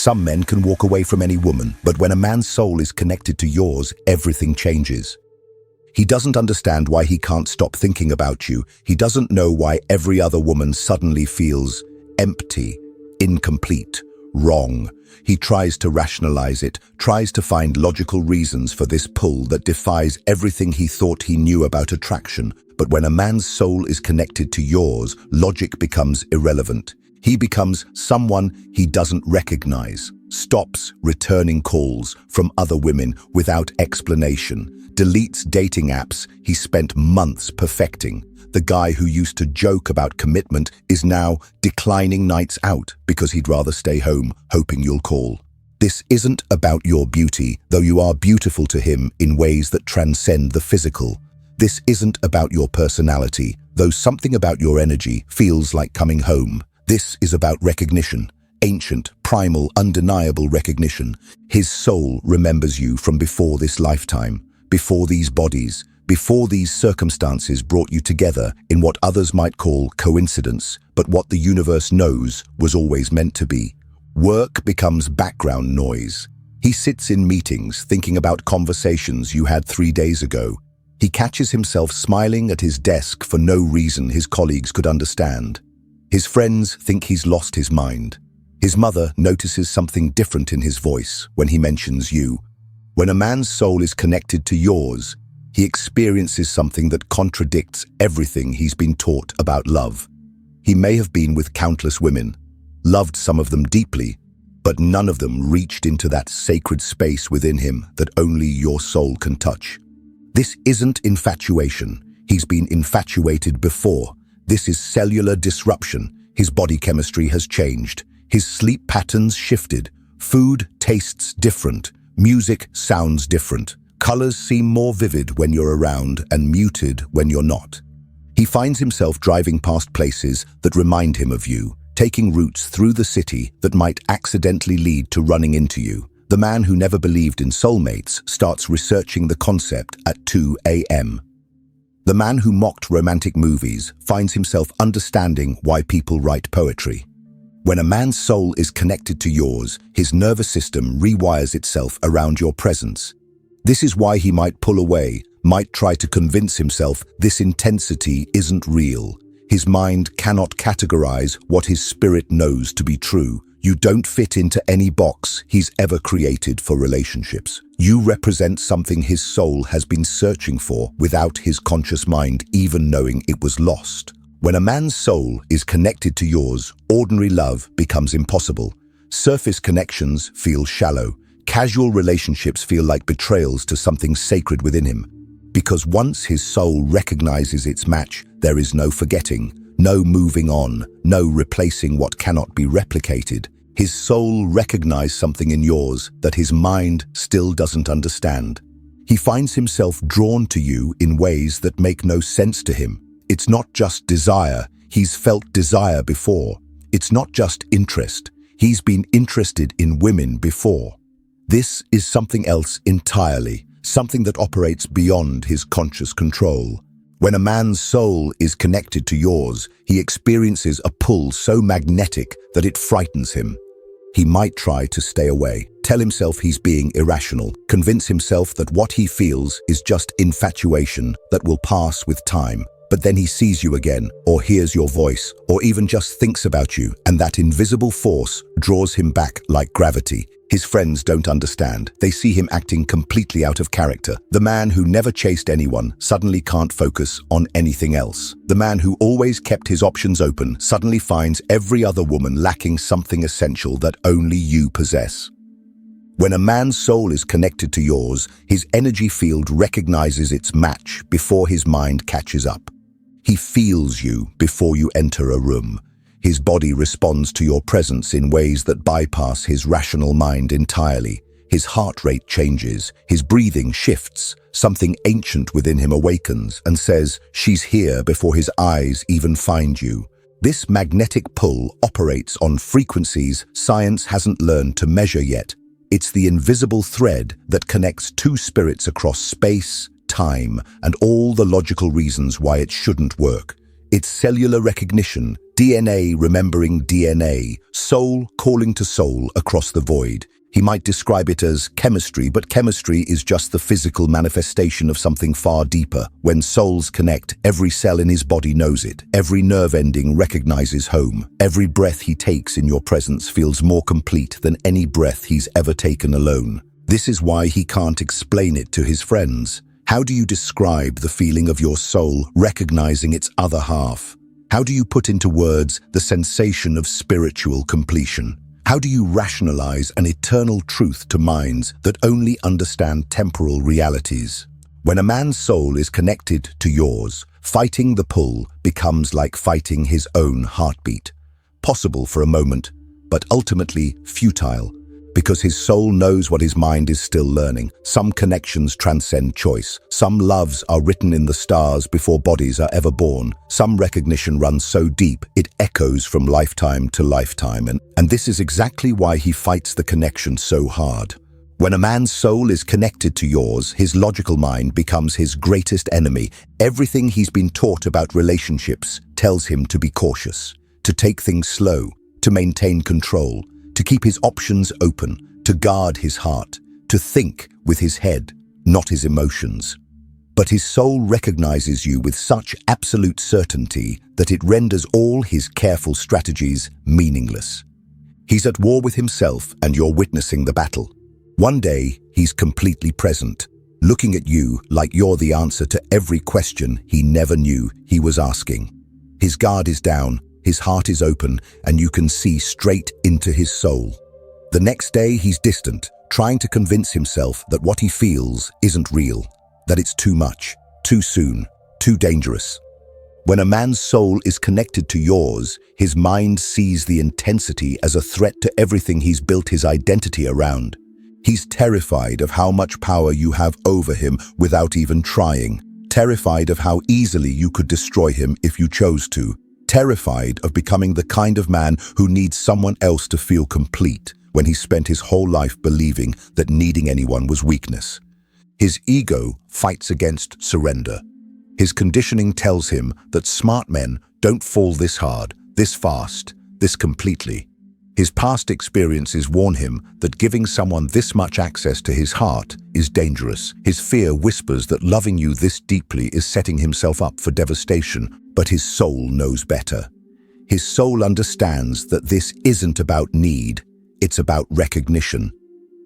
Some men can walk away from any woman, but when a man's soul is connected to yours, everything changes. He doesn't understand why he can't stop thinking about you. He doesn't know why every other woman suddenly feels empty, incomplete, wrong. He tries to rationalize it, tries to find logical reasons for this pull that defies everything he thought he knew about attraction. But when a man's soul is connected to yours, logic becomes irrelevant. He becomes someone he doesn't recognize, stops returning calls from other women without explanation, deletes dating apps he spent months perfecting. The guy who used to joke about commitment is now declining nights out because he'd rather stay home, hoping you'll call. This isn't about your beauty, though you are beautiful to him in ways that transcend the physical. This isn't about your personality, though something about your energy feels like coming home. This is about recognition, ancient, primal, undeniable recognition. His soul remembers you from before this lifetime, before these bodies, before these circumstances brought you together in what others might call coincidence, but what the universe knows was always meant to be. Work becomes background noise. He sits in meetings thinking about conversations you had 3 days ago. He catches himself smiling at his desk for no reason his colleagues could understand. His friends think he's lost his mind. His mother notices something different in his voice when he mentions you. When a man's soul is connected to yours, he experiences something that contradicts everything he's been taught about love. He may have been with countless women, loved some of them deeply, but none of them reached into that sacred space within him that only your soul can touch. This isn't infatuation. He's been infatuated before. This is cellular disruption. His body chemistry has changed. His sleep patterns shifted. Food tastes different. Music sounds different. Colors seem more vivid when you're around and muted when you're not. He finds himself driving past places that remind him of you, taking routes through the city that might accidentally lead to running into you. The man who never believed in soulmates starts researching the concept at 2 a.m. The man who mocked romantic movies finds himself understanding why people write poetry. When a man's soul is connected to yours, his nervous system rewires itself around your presence. This is why he might pull away, might try to convince himself this intensity isn't real. His mind cannot categorize what his spirit knows to be true. You don't fit into any box he's ever created for relationships. You represent something his soul has been searching for without his conscious mind even knowing it was lost. When a man's soul is connected to yours, ordinary love becomes impossible. Surface connections feel shallow. Casual relationships feel like betrayals to something sacred within him. Because once his soul recognizes its match, there is no forgetting, no moving on, no replacing what cannot be replicated. His soul recognized something in yours that his mind still doesn't understand. He finds himself drawn to you in ways that make no sense to him. It's not just desire. He's felt desire before. It's not just interest. He's been interested in women before. This is something else entirely, something that operates beyond his conscious control. When a man's soul is connected to yours, he experiences a pull so magnetic that it frightens him. He might try to stay away, tell himself he's being irrational, convince himself that what he feels is just infatuation that will pass with time. But then he sees you again, or hears your voice, or even just thinks about you, and that invisible force draws him back like gravity. His friends don't understand. They see him acting completely out of character. The man who never chased anyone suddenly can't focus on anything else. The man who always kept his options open suddenly finds every other woman lacking something essential that only you possess. When a man's soul is connected to yours, his energy field recognizes its match before his mind catches up. He feels you before you enter a room. His body responds to your presence in ways that bypass his rational mind entirely. His heart rate changes, his breathing shifts. Something ancient within him awakens and says, "She's here," before his eyes even find you. This magnetic pull operates on frequencies science hasn't learned to measure yet. It's the invisible thread that connects two spirits across space, time, and all the logical reasons why it shouldn't work. It's cellular recognition, DNA remembering DNA, soul calling to soul across the void. He might describe it as chemistry, but chemistry is just the physical manifestation of something far deeper. When souls connect, every cell in his body knows it. Every nerve ending recognizes home. Every breath he takes in your presence feels more complete than any breath he's ever taken alone. This is why he can't explain it to his friends. How do you describe the feeling of your soul recognizing its other half? How do you put into words the sensation of spiritual completion? How do you rationalize an eternal truth to minds that only understand temporal realities? When a man's soul is connected to yours, fighting the pull becomes like fighting his own heartbeat. Possible for a moment, but ultimately futile, because his soul knows what his mind is still learning. Some connections transcend choice. Some loves are written in the stars before bodies are ever born. Some recognition runs so deep it echoes from lifetime to lifetime. And this is exactly why he fights the connection so hard. When a man's soul is connected to yours, his logical mind becomes his greatest enemy. Everything he's been taught about relationships tells him to be cautious, to take things slow, to maintain control, to keep his options open, to guard his heart, to think with his head, not his emotions. But his soul recognizes you with such absolute certainty that it renders all his careful strategies meaningless. He's at war with himself and you're witnessing the battle. One day, he's completely present, looking at you like you're the answer to every question he never knew he was asking. His guard is down, his heart is open, and you can see straight into his soul. The next day, he's distant, trying to convince himself that what he feels isn't real, that it's too much, too soon, too dangerous. When a man's soul is connected to yours, his mind sees the intensity as a threat to everything he's built his identity around. He's terrified of how much power you have over him without even trying, terrified of how easily you could destroy him if you chose to, terrified of becoming the kind of man who needs someone else to feel complete when he spent his whole life believing that needing anyone was weakness. His ego fights against surrender. His conditioning tells him that smart men don't fall this hard, this fast, this completely. His past experiences warn him that giving someone this much access to his heart is dangerous. His fear whispers that loving you this deeply is setting himself up for devastation, but his soul knows better. His soul understands that this isn't about need, it's about recognition.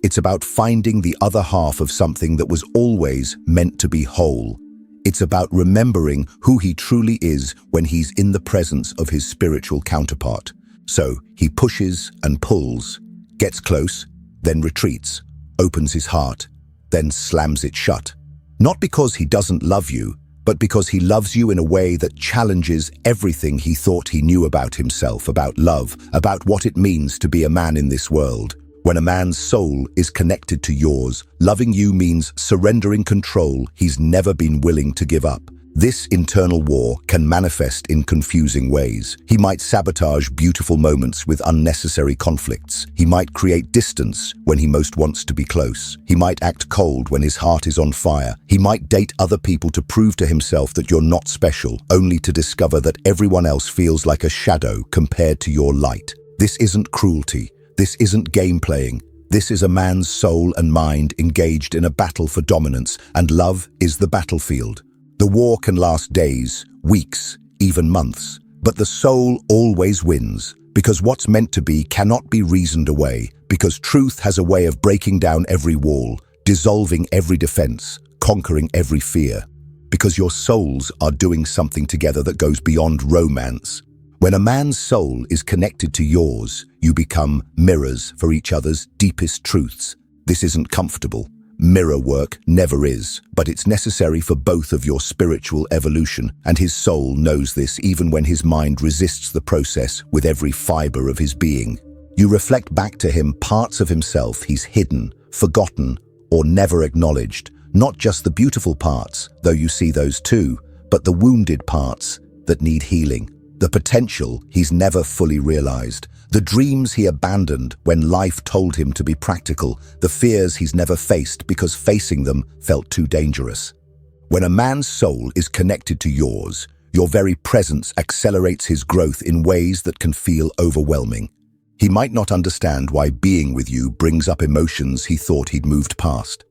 It's about finding the other half of something that was always meant to be whole. It's about remembering who he truly is when he's in the presence of his spiritual counterpart. So he pushes and pulls, gets close, then retreats, opens his heart, then slams it shut. Not because he doesn't love you, but because he loves you in a way that challenges everything he thought he knew about himself, about love, about what it means to be a man in this world. When a man's soul is connected to yours, loving you means surrendering control he's never been willing to give up. This internal war can manifest in confusing ways. He might sabotage beautiful moments with unnecessary conflicts. He might create distance when he most wants to be close. He might act cold when his heart is on fire. He might date other people to prove to himself that you're not special, only to discover that everyone else feels like a shadow compared to your light. This isn't cruelty. This isn't game playing. This is a man's soul and mind engaged in a battle for dominance, and love is the battlefield. The war can last days, weeks, even months, but the soul always wins, because what's meant to be cannot be reasoned away, because truth has a way of breaking down every wall, dissolving every defense, conquering every fear, because your souls are doing something together that goes beyond romance. When a man's soul is connected to yours, you become mirrors for each other's deepest truths. This isn't comfortable. Mirror work never is, but it's necessary for both of your spiritual evolution, and his soul knows this even when his mind resists the process with every fiber of his being. You reflect back to him parts of himself he's hidden, forgotten, or never acknowledged, not just the beautiful parts, though you see those too, but the wounded parts that need healing, the potential he's never fully realized, the dreams he abandoned when life told him to be practical, the fears he's never faced because facing them felt too dangerous. When a man's soul is connected to yours, Your very presence accelerates his growth in ways that can feel overwhelming. He might not understand why being with you brings up emotions he thought he'd moved past.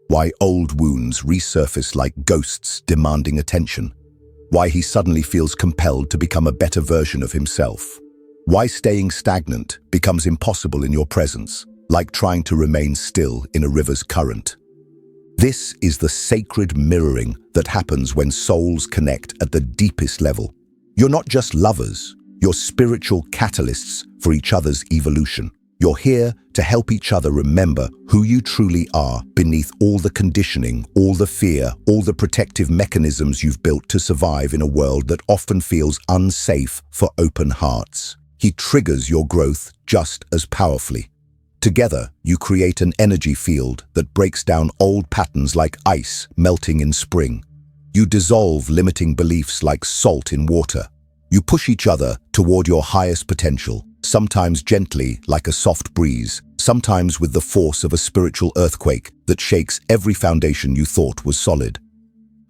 Why old wounds resurface like ghosts demanding attention. Why he suddenly feels compelled to become a better version of himself. Why staying stagnant becomes impossible in your presence, like trying to remain still in a river's current. This is the sacred mirroring that happens when souls connect at the deepest level. You're not just lovers, you're spiritual catalysts for each other's evolution. You're here to help each other remember who you truly are beneath all the conditioning, all the fear, all the protective mechanisms you've built to survive in a world that often feels unsafe for open hearts. He triggers your growth just as powerfully. Together, you create an energy field that breaks down old patterns like ice melting in spring. You dissolve limiting beliefs like salt in water. You push each other toward your highest potential, sometimes gently like a soft breeze, sometimes with the force of a spiritual earthquake that shakes every foundation you thought was solid.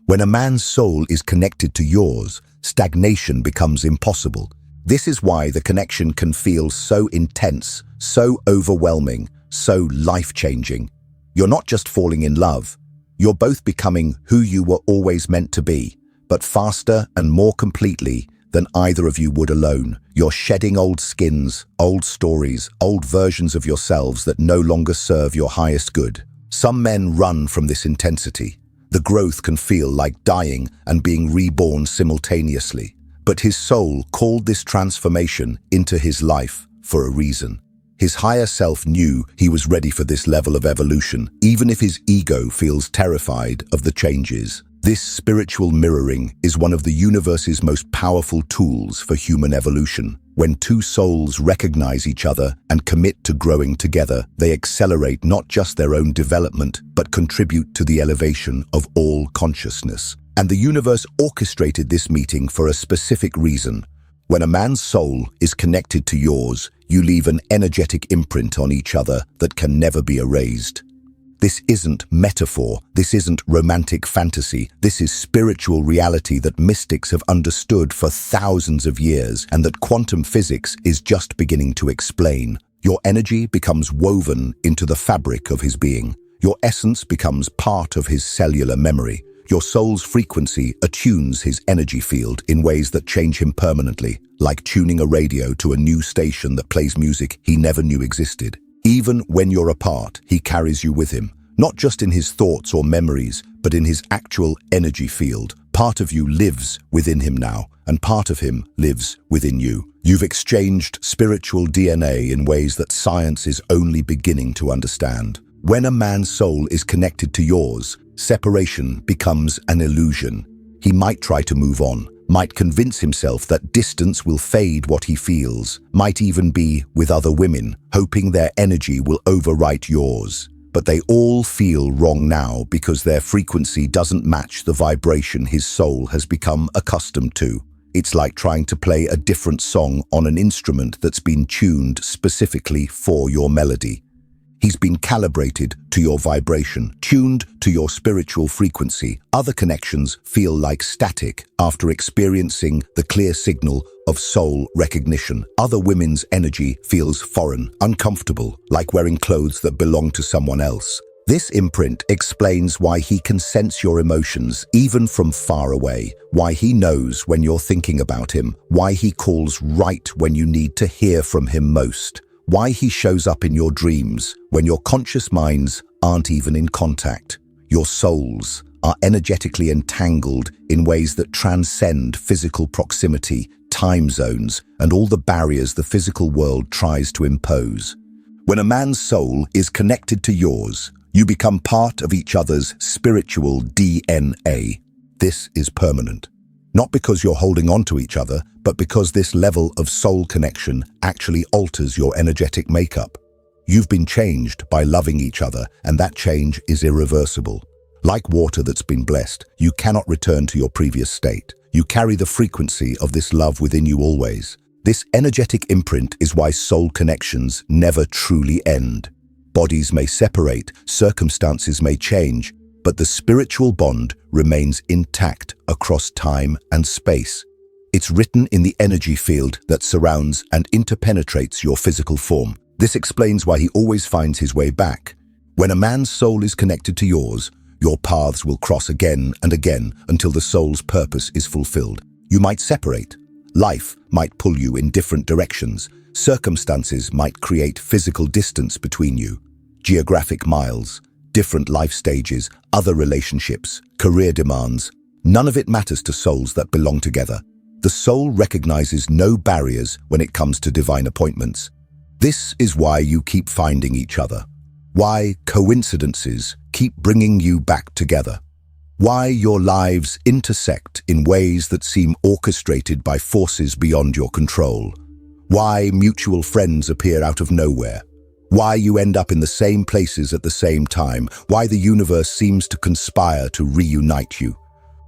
When a man's soul is connected to yours, stagnation becomes impossible. This is why the connection can feel so intense, so overwhelming, so life-changing. You're not just falling in love, you're both becoming who you were always meant to be, but faster and more completely than either of you would alone. You're shedding old skins, old stories, old versions of yourselves that no longer serve your highest good. Some men run from this intensity. The growth can feel like dying and being reborn simultaneously. But his soul called this transformation into his life for a reason. His higher self knew he was ready for this level of evolution, even if his ego feels terrified of the changes. This spiritual mirroring is one of the universe's most powerful tools for human evolution. When two souls recognize each other and commit to growing together, they accelerate not just their own development, but contribute to the elevation of all consciousness. And the universe orchestrated this meeting for a specific reason. When a man's soul is connected to yours, you leave an energetic imprint on each other that can never be erased. This isn't metaphor, this isn't romantic fantasy, this is spiritual reality that mystics have understood for thousands of years and that quantum physics is just beginning to explain. Your energy becomes woven into the fabric of his being. Your essence becomes part of his cellular memory. Your soul's frequency attunes his energy field in ways that change him permanently, like tuning a radio to a new station that plays music he never knew existed. Even when you're apart, he carries you with him, not just in his thoughts or memories, but in his actual energy field. Part of you lives within him now, and part of him lives within you. You've exchanged spiritual DNA in ways that science is only beginning to understand. When a man's soul is connected to yours, separation becomes an illusion. He might try to move on, might convince himself that distance will fade what he feels, might even be with other women, hoping their energy will overwrite yours. But they all feel wrong now because their frequency doesn't match the vibration his soul has become accustomed to. It's like trying to play a different song on an instrument that's been tuned specifically for your melody. He's been calibrated to your vibration, tuned to your spiritual frequency. Other connections feel like static after experiencing the clear signal of soul recognition. Other women's energy feels foreign, uncomfortable, like wearing clothes that belong to someone else. This imprint explains why he can sense your emotions even from far away, why he knows when you're thinking about him, why he calls right when you need to hear from him most. Why he shows up in your dreams when your conscious minds aren't even in contact. Your souls are energetically entangled in ways that transcend physical proximity, time zones, and all the barriers the physical world tries to impose. When a man's soul is connected to yours, you become part of each other's spiritual DNA. This is permanent. Not because you're holding on to each other, but because this level of soul connection actually alters your energetic makeup. You've been changed by loving each other, and that change is irreversible. Like water that's been blessed, you cannot return to your previous state. You carry the frequency of this love within you always. This energetic imprint is why soul connections never truly end. Bodies may separate, circumstances may change, but the spiritual bond remains intact across time and space. It's written in the energy field that surrounds and interpenetrates your physical form. This explains why he always finds his way back. When a man's soul is connected to yours, your paths will cross again and again until the soul's purpose is fulfilled. You might separate. Life might pull you in different directions. Circumstances might create physical distance between you. Geographic miles, different life stages, other relationships, career demands. None of it matters to souls that belong together. The soul recognizes no barriers when it comes to divine appointments. This is why you keep finding each other. Why coincidences keep bringing you back together. Why your lives intersect in ways that seem orchestrated by forces beyond your control. Why mutual friends appear out of nowhere. Why you end up in the same places at the same time. Why the universe seems to conspire to reunite you.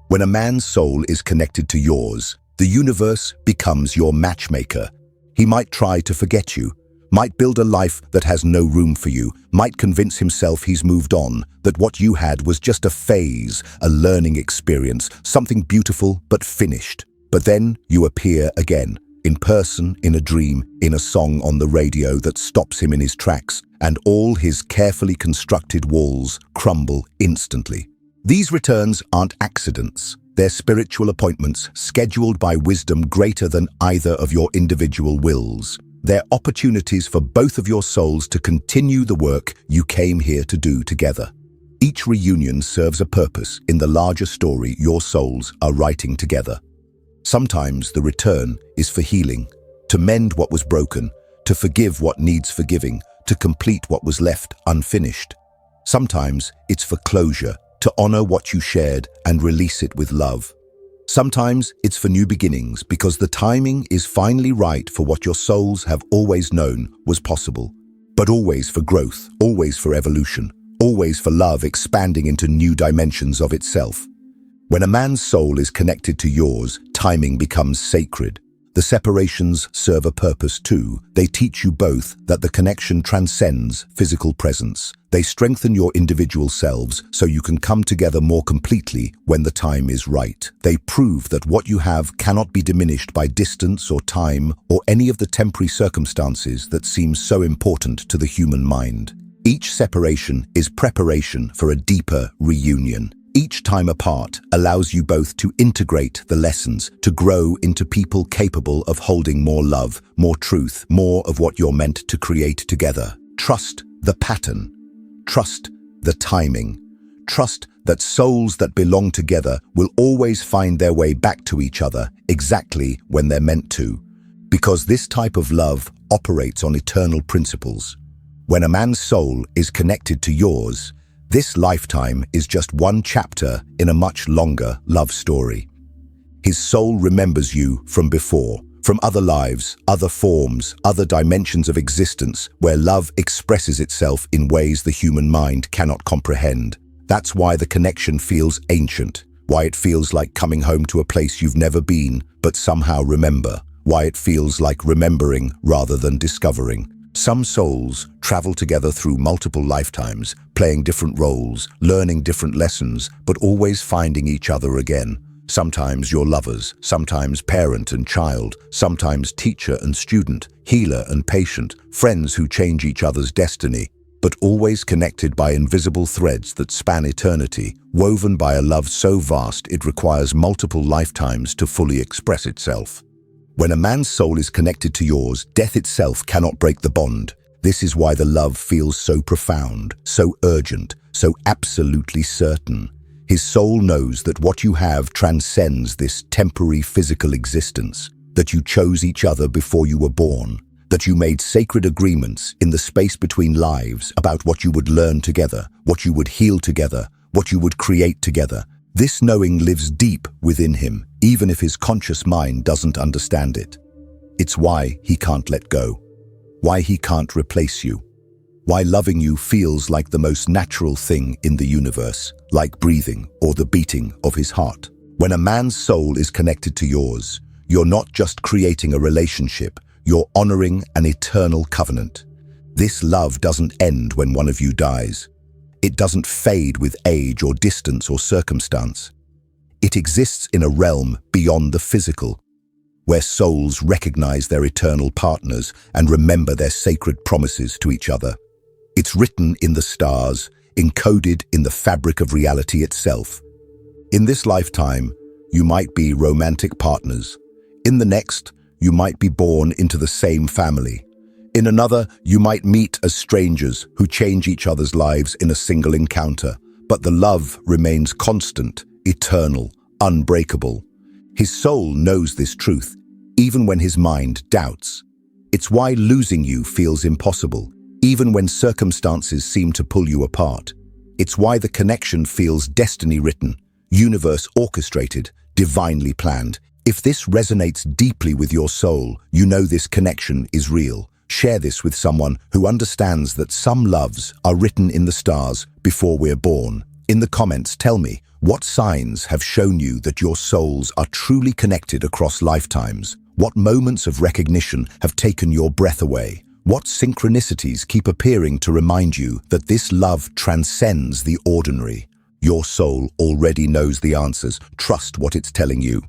When a man's soul is connected to yours, the universe becomes your matchmaker. He might try to forget you, might build a life that has no room for you, might convince himself he's moved on, that what you had was just a phase, a learning experience, something beautiful but finished. But then you appear again, in person, in a dream, in a song on the radio that stops him in his tracks, and all his carefully constructed walls crumble instantly. These returns aren't accidents. They're spiritual appointments scheduled by wisdom greater than either of your individual wills. They're opportunities for both of your souls to continue the work you came here to do together. Each reunion serves a purpose in the larger story your souls are writing together. Sometimes the return is for healing, to mend what was broken, to forgive what needs forgiving, to complete what was left unfinished. Sometimes it's for closure, to honor what you shared and release it with love. Sometimes it's for new beginnings because the timing is finally right for what your souls have always known was possible. But always for growth, always for evolution, always for love expanding into new dimensions of itself. When a man's soul is connected to yours, timing becomes sacred. The separations serve a purpose too. They teach you both that the connection transcends physical presence. They strengthen your individual selves so you can come together more completely when the time is right. They prove that what you have cannot be diminished by distance or time or any of the temporary circumstances that seem so important to the human mind. Each separation is preparation for a deeper reunion. Each time apart allows you both to integrate the lessons, to grow into people capable of holding more love, more truth, more of what you're meant to create together. Trust the pattern. Trust the timing. Trust that souls that belong together will always find their way back to each other exactly when they're meant to. Because this type of love operates on eternal principles. When a man's soul is connected to yours, this lifetime is just one chapter in a much longer love story. His soul remembers you from before, from other lives, other forms, other dimensions of existence where love expresses itself in ways the human mind cannot comprehend. That's why the connection feels ancient, why it feels like coming home to a place you've never been but somehow remember, why it feels like remembering rather than discovering. Some souls travel together through multiple lifetimes, playing different roles, learning different lessons, but always finding each other again. Sometimes you're lovers, sometimes parent and child, sometimes teacher and student, healer and patient, friends who change each other's destiny, but always connected by invisible threads that span eternity, woven by a love so vast it requires multiple lifetimes to fully express itself. When a man's soul is connected to yours, death itself cannot break the bond. This is why the love feels so profound, so urgent, so absolutely certain. His soul knows that what you have transcends this temporary physical existence, that you chose each other before you were born, that you made sacred agreements in the space between lives about what you would learn together, what you would heal together, what you would create together. This knowing lives deep within him, even if his conscious mind doesn't understand it. It's why he can't let go, why he can't replace you, why loving you feels like the most natural thing in the universe, like breathing or the beating of his heart. When a man's soul is connected to yours, you're not just creating a relationship, you're honoring an eternal covenant. This love doesn't end when one of you dies. It doesn't fade with age or distance or circumstance. It exists in a realm beyond the physical, where souls recognize their eternal partners and remember their sacred promises to each other. It's written in the stars, encoded in the fabric of reality itself. In this lifetime, you might be romantic partners. In the next, you might be born into the same family. In another, you might meet as strangers who change each other's lives in a single encounter. But the love remains constant, eternal, unbreakable. His soul knows this truth, even when his mind doubts. It's why losing you feels impossible, even when circumstances seem to pull you apart. It's why the connection feels destiny written, universe orchestrated, divinely planned. If this resonates deeply with your soul, you know this connection is real. Share this with someone who understands that some loves are written in the stars before we're born. In the comments, tell me, what signs have shown you that your souls are truly connected across lifetimes? What moments of recognition have taken your breath away? What synchronicities keep appearing to remind you that this love transcends the ordinary? Your soul already knows the answers. Trust what it's telling you.